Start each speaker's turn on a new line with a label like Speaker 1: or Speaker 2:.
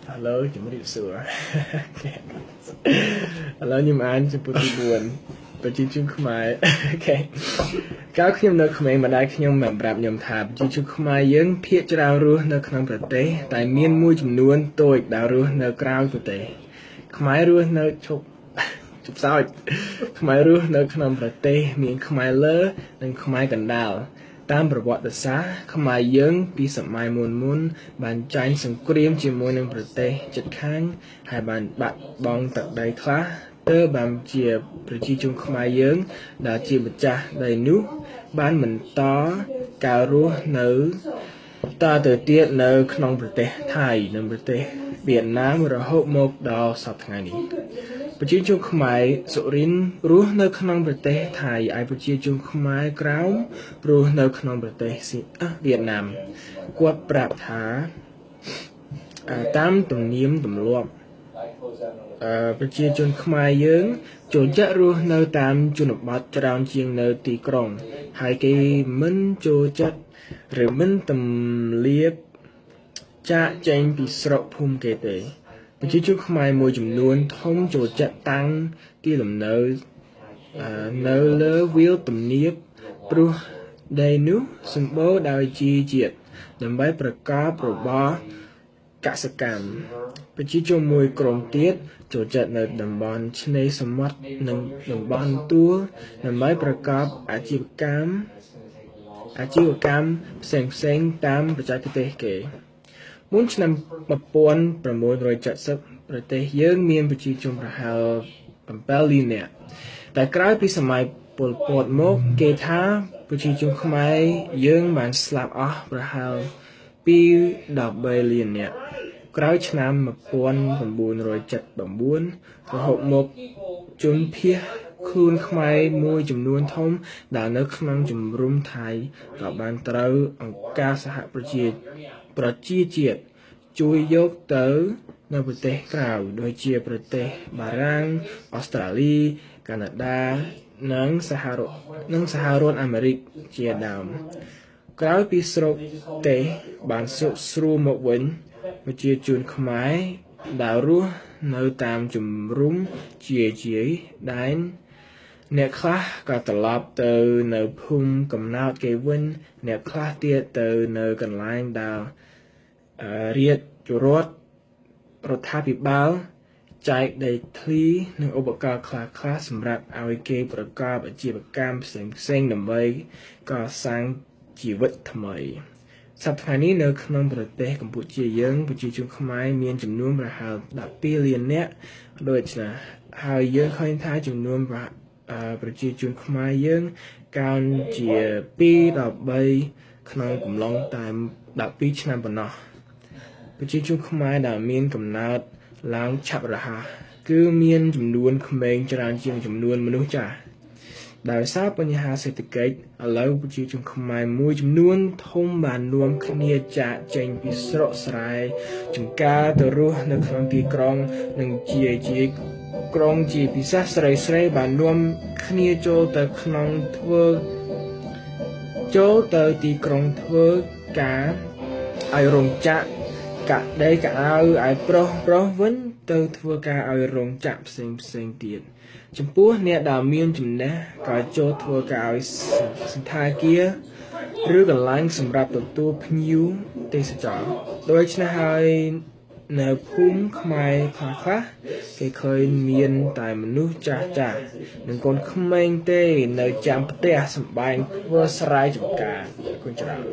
Speaker 1: Hello, chúng mình sửa. Hello, nhưng mà anh chỉ buồn buồn. Bởi chỉ chung không ai. Ok. Cácខ្ញុំនៅក្មេងម្ដាយខ្ញុំបានប្រាប់ខ្ញុំថាប្រជាជនខ្មែរយើងភាគច្រើនរស់នៅក្នុងប្រទេសតែមានមួយចំនួនតូចដែលរស់នៅក្រៅប្រទេសខ្មែររស់នៅជប់សោចខ្មែររស់នៅក្នុងប្រទេសមានខ្មែរលើនិងខ្មែរកណ្ដាលតាមប្រវត្តិសាស្ត្រខ្មែរយើងពីសម័យមុនបានចាញ់សង្គ្រាមជាមួយនឹងប្រទេសជិតខាងហើយបានបាត់បង់ទឹកដីខ្លះទើបបានជាប្រជាជនខ្មែរយើងដែលជាម្ចាស់ដីនោះបានបន្តការរស់នៅតទៅទៀតនៅក្នុងប្រទេសថៃនិងប្រទេសវៀតណាមរហូតមកដល់សប្តាហ៍នេះប្រជាជនខ្មែរសុរិន្ទរស់នៅក្នុងប្រទេសថៃហើយប្រជាជនខ្មែរក្រោមរស់នៅក្នុងប្រទេសវៀតណាមគាត់ប្រាប់ថាតាមទំនៀមទម្លាប់ប្រជាជនខ្មែរយើងចូលចិត្តរស់នៅតាមជនបទច្រើនជាងនៅទីក្រុងហើយគេមិនចូលចិត្តឬមិនទំលាបចាកចេញពីស្រុកភូមិគេទេប្រជាជនខ្មែរមួយចំនួនធំចូលចិត្តតាំងទីលំនៅនៅលើវាលទំនាបព្រោះដីនោះសម្បូរដោយជីជាតិដើម្បីប្រកបរបរកសិកម្មប្រជាជនមួយក្រុមទៀតចូលចិត្តនៅតំបន់ឆ្នេរសមុទ្រនិងតំបន់ទួលដើម្បីប្រកបអាជីវកម្មផ្សេងតាមបច្ចេកទេសគេមុនឆ្នាំ1970ប្រទេសយើងមានប្រជាជនប្រហែល7លាននាក់តែក្រោយពីសម័យប៉ុលពតមកគេថាប្រជាជនខ្មែរយើងបានស្លាប់អស់ប្រហែល2 13លាននាក់ក្រោយឆ្នាំ1979រហូតមកជនភៀសខ្លួនខ្មែរមួយចំនួនធំដែលនៅក្នុងជំរំថៃក៏បានត្រូវអង្គការសហប្រជាជាតិជួយយកទៅនៅប្រទេសក្រៅដូចជាប្រទេសបារាំងអូស្ត្រាលីកាណាដានិងសហរដ្ឋអាមេរិកជាដើមក្រោយពីស្រុកទេសបានសុខស្រួលមកវិញប្រជាជនខ្មែរដែលរស់នៅតាមជំរំជាដែនអ្នកខ្លះក៏ត្រឡប់ទៅនៅភូមិកំណើតគេវិញអ្នកខ្លះទៀតទៅនៅកន្លែងដែលរដ្ឋាភិបាលចែកដីធ្លីនិងឧបករណ៍ខ្លះសម្រាប់ឲ្យគេប្រកបអាជីវកម្មផ្សេងដើម្បីកសាងជីវិតថ្មីសប្តាហ៍នេះនៅក្នុងប្រទេសកម្ពុជាយើងប្រជាជនខ្មែរមានចំនួនប្រហែល12លាននាក់ដូចណាហើយយើងឃើញថាចំនួនប្រជាជនខ្មែរយើងកើនជា2 ដល់3ក្នុងកំឡុងតែ12ឆ្នាំប៉ុណ្ណោះប្រជាជនខ្មែរដែលមានកំណើតឡើងឆាប់រហ័សគឺមានចំនួនក្មេងច្រើនជាងចំនួនមនុស្សចាស់ដោយសារបញ្ហាសេដ្ឋកិច្ចឥឡូវប្រជាជនខ្មែរមួយចំនួនធំបាននាំគ្នាចាកចេញពីស្រុកស្រែចម្ការទៅរស់នៅក្នុងទីក្រុងនិងជាក្រុងជាពិសេសស្រីបាននាំគ្នាចូលទៅទីក្រុងធ្វើការឲ្យរោងចក្រកាក់ដីកាអាវឲ្យប្រុសវិញទៅធ្វើការឲ្យរោងចក្រផ្សេងទៀតចំពោះអ្នកដែលមានចំណេះក៏ចូលធ្វើការឲ្យសន្តាគារឬកន្លែងសម្រាប់ទទួលភ្ញៀវទេសចរដូច្នេះហើយនៅភូមិខ្មែរខ្លះគេឃើញមានតែមនុស្សចាស់និងកូនក្មេងទេនៅចាំផ្ទះសម្បែងធ្វើស្រែចម្ការគុណច្រើន